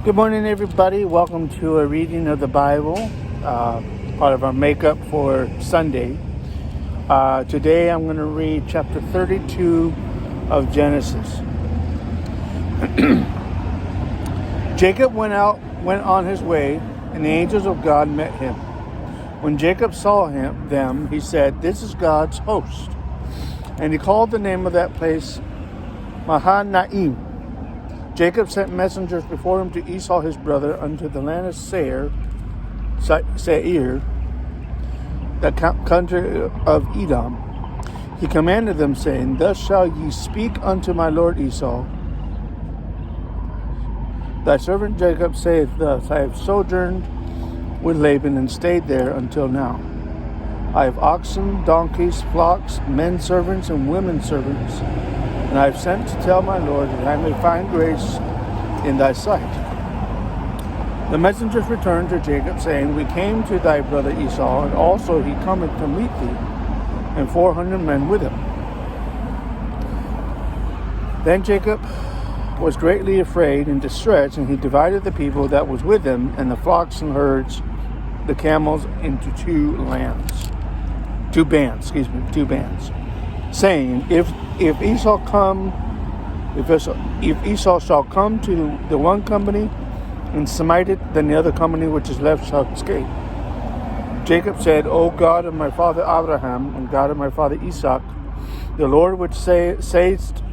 Good morning, everybody. Welcome to a reading of the Bible, part of our makeup for Sunday. Today I'm going to read chapter 32 of Genesis. Jacob went on his way, and the angels of God met him. When Jacob saw them, he said, "This is God's host." And he called the name of that place Mahanaim. Jacob sent messengers before him to Esau his brother unto the land of Seir, the country of Edom. He commanded them, saying, "Thus shall ye speak unto my lord Esau. Thy servant Jacob saith thus, I have sojourned with Laban and stayed there until now. I have oxen, donkeys, flocks, men servants, and women servants. And I have sent to tell my Lord that I may find grace in thy sight." The messengers returned to Jacob, saying, "We came to thy brother Esau, and also he cometh to meet thee, and 400 men with him." Then Jacob was greatly afraid and distressed, and he divided the people that was with him, and the flocks and herds, the camels, into two bands, saying, if Esau shall come to the one company and smite it, then the other company which is left shall escape. Jacob said, "O God of my father Abraham and God of my father Isaac, the Lord which sayest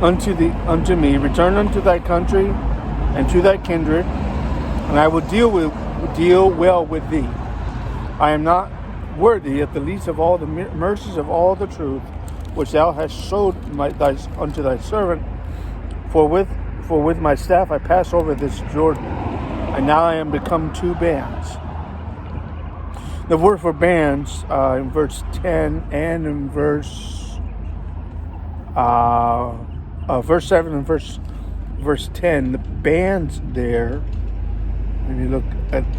unto me, return unto thy country and to thy kindred, and I will deal well with thee. I am not worthy of the least of all the mercies of all the truth which thou hast showed unto thy servant. For with my staff I pass over this Jordan, and now I am become two bands." The word for bands in verse 10 and in verse 7 and verse 10, the bands there. Let me look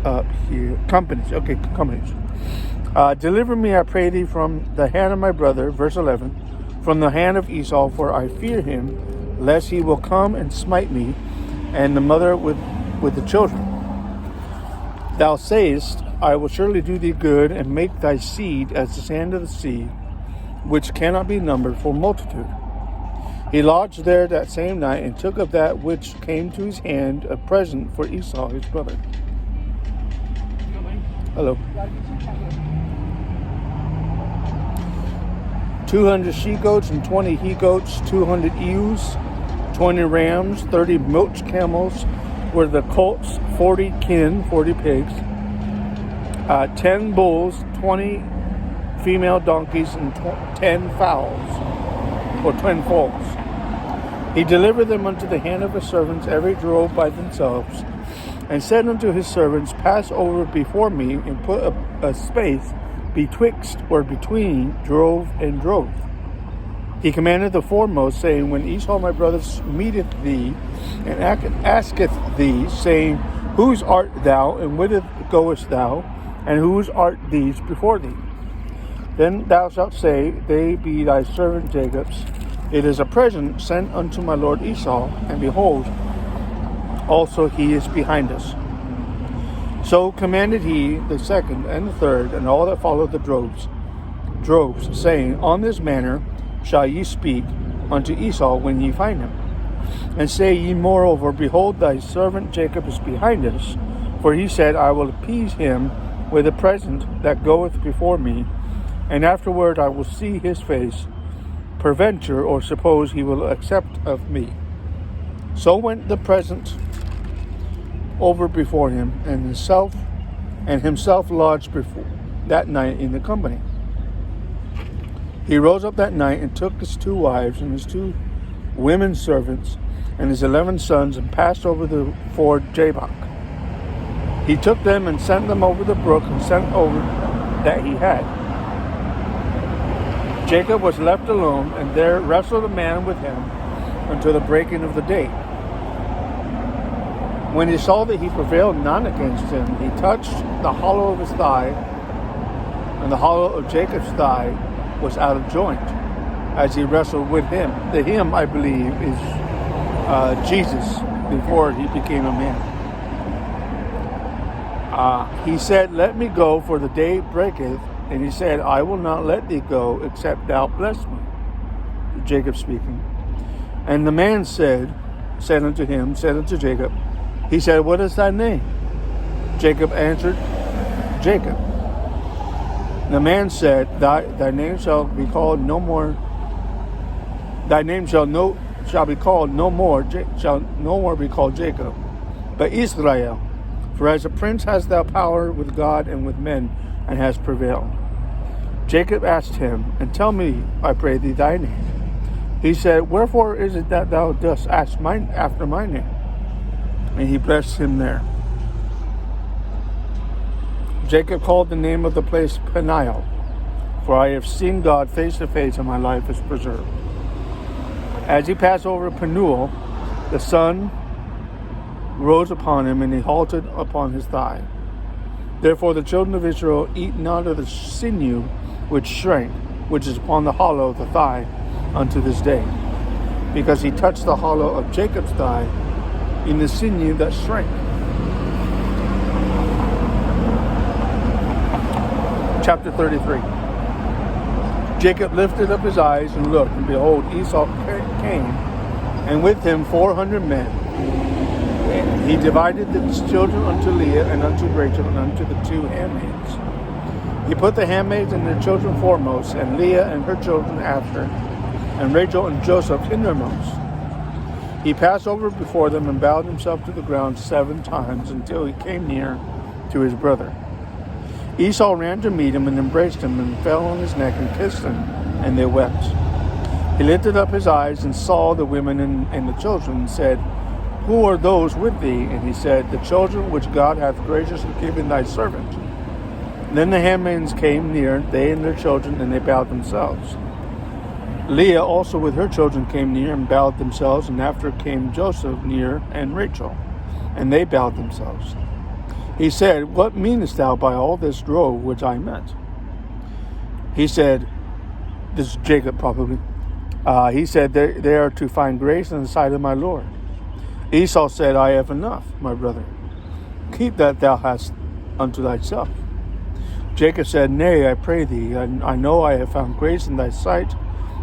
up here. Companies. Okay, companies. "Deliver me, I pray thee, from the hand of my brother," verse 11, "from the hand of Esau, for I fear him, lest he will come and smite me, and the mother with the children. Thou sayest, I will surely do thee good, and make thy seed as the sand of the sea, which cannot be numbered for multitude." He lodged there that same night, and took of that which came to his hand a present for Esau his brother. Hello. 200 she-goats and 20 he-goats, 200 ewes, 20 rams, 30 milch camels were the colts, 40 pigs, 10 bulls, 20 female donkeys, and 10 fowls, or 10 foals. He delivered them unto the hand of his servants, every drove by themselves, and said unto his servants, "Pass over before me, and put a space betwixt or between drove and drove." He commanded the foremost, saying, "When Esau my brother meeteth thee, and asketh thee, saying, Whose art thou, and whither goest thou, and whose art these before thee? Then thou shalt say, They be thy servant Jacob's. It is a present sent unto my lord Esau, and behold, also he is behind us." So commanded he the second and the third, and all that followed the droves, saying, "On this manner shall ye speak unto Esau when ye find him. And say ye moreover, Behold, thy servant Jacob is behind us, for he said, I will appease him with a present that goeth before me, and afterward I will see his face, peradventure, or suppose he will accept of me." So went the present over before him, and himself lodged before that night in the company. He rose up that night and took his 2 wives and his 2 women servants and his 11 sons, and passed over the ford Jabbok. He took them and sent them over the brook, and sent over that he had. Jacob was left alone, and there wrestled a man with him until the breaking of the day. When he saw that he prevailed not against him, he touched the hollow of his thigh, and the hollow of Jacob's thigh was out of joint. as he wrestled with him. The him, I believe, is Jesus before he became a man. He said, let me go, for the day breaketh. And he said, I will not let thee go, except thou bless me. Jacob speaking. And the man said unto Jacob, he said, what is thy name? Jacob answered, Jacob. The man said, thy name shall be called no more. Thy name shall be called no more, shall no more be called Jacob, but Israel. For as a prince hast thou power with God and with men, and hast prevailed. Jacob asked him, and tell me, I pray thee, thy name. He said, wherefore is it that thou dost ask after my name? And he blessed him there. Jacob called the name of the place Peniel, for I have seen God face to face, and my life is preserved. As he passed over Penuel, the sun rose upon him, and he halted upon his thigh. Therefore the children of Israel eat not of the sinew which shrank, which is upon the hollow of the thigh, unto this day, because he touched the hollow of Jacob's thigh in the sinew that shrank. Chapter 33. Jacob lifted up his eyes and looked, and behold, Esau came, and with him 400 men. He divided his children unto Leah and unto Rachel and unto the two handmaids. He put the handmaids and their children foremost, and Leah and her children after, and Rachel and Joseph hindermost. He passed over before them and bowed himself to the ground 7 times until he came near to his brother. Esau ran to meet him and embraced him and fell on his neck and kissed him, and they wept. He lifted up his eyes and saw the women and the children, and said, who are those with thee? And he said, the children which God hath graciously given thy servant. Then the handmaids came near, they and their children, and they bowed themselves. Leah also with her children came near and bowed themselves, and after came Joseph near and Rachel, and they bowed themselves. He said, what meanest thou by all this drove which I met? He said, this is Jacob probably. He said, they are to find grace in the sight of my Lord. Esau said, I have enough, my brother. Keep that thou hast unto thyself. Jacob said, nay, I pray thee, I know I have found grace in thy sight.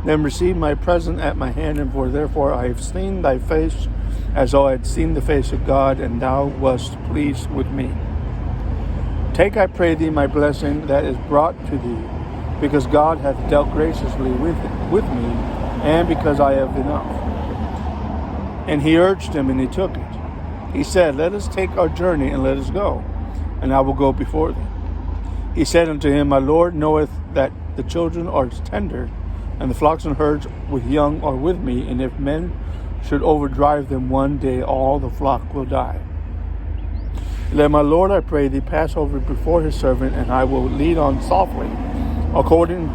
Then receive my present at my hand, and for therefore I have seen thy face, as though I had seen the face of God, and thou wast pleased with me. Take, I pray thee, my blessing that is brought to thee, because God hath dealt graciously with me, and because I have enough. And he urged him, and he took it. He said, let us take our journey, and let us go, and I will go before thee. He said unto him, my Lord knoweth that the children are tender, and the flocks and herds with young are with me, and if men should overdrive them one day, all the flock will die. Let my Lord, I pray thee, pass over before his servant, and I will lead on softly, according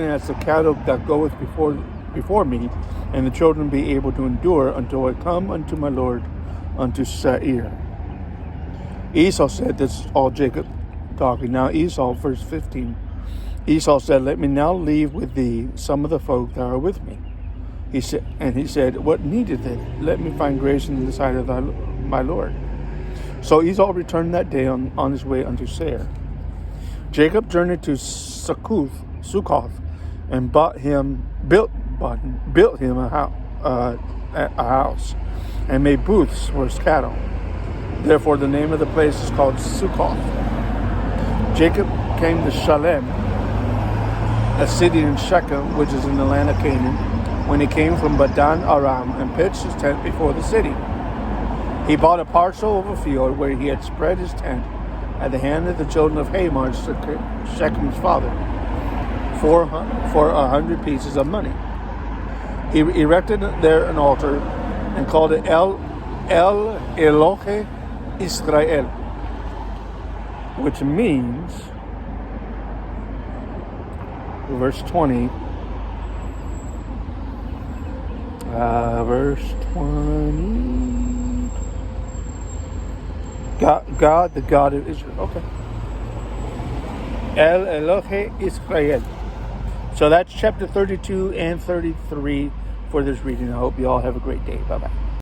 as the cattle that goeth before me, and the children be able to endure until I come unto my Lord, unto Seir. Esau said, this is all Jacob talking. Now Esau, verse 15. Esau said, let me now leave with thee some of the folk that are with me. He said, what needeth it? Let me find grace in the sight of my Lord. So Esau returned that day on his way unto Seir. Jacob journeyed to Succoth, and built him a house, and made booths for his cattle. Therefore the name of the place is called Succoth. Jacob came to Shalem, a city in Shechem, which is in the land of Canaan, when he came from Padan Aram, and pitched his tent before the city. He bought a parcel of a field where he had spread his tent at the hand of the children of Hamor, Shechem's father, for 100 pieces of money. He erected there an altar and called it El Elohe Israel, which means, verse 20, God, the God of Israel. Okay. El Elohe Israel. So that's chapter 32 and 33 for this reading. I hope you all have a great day. Bye-bye.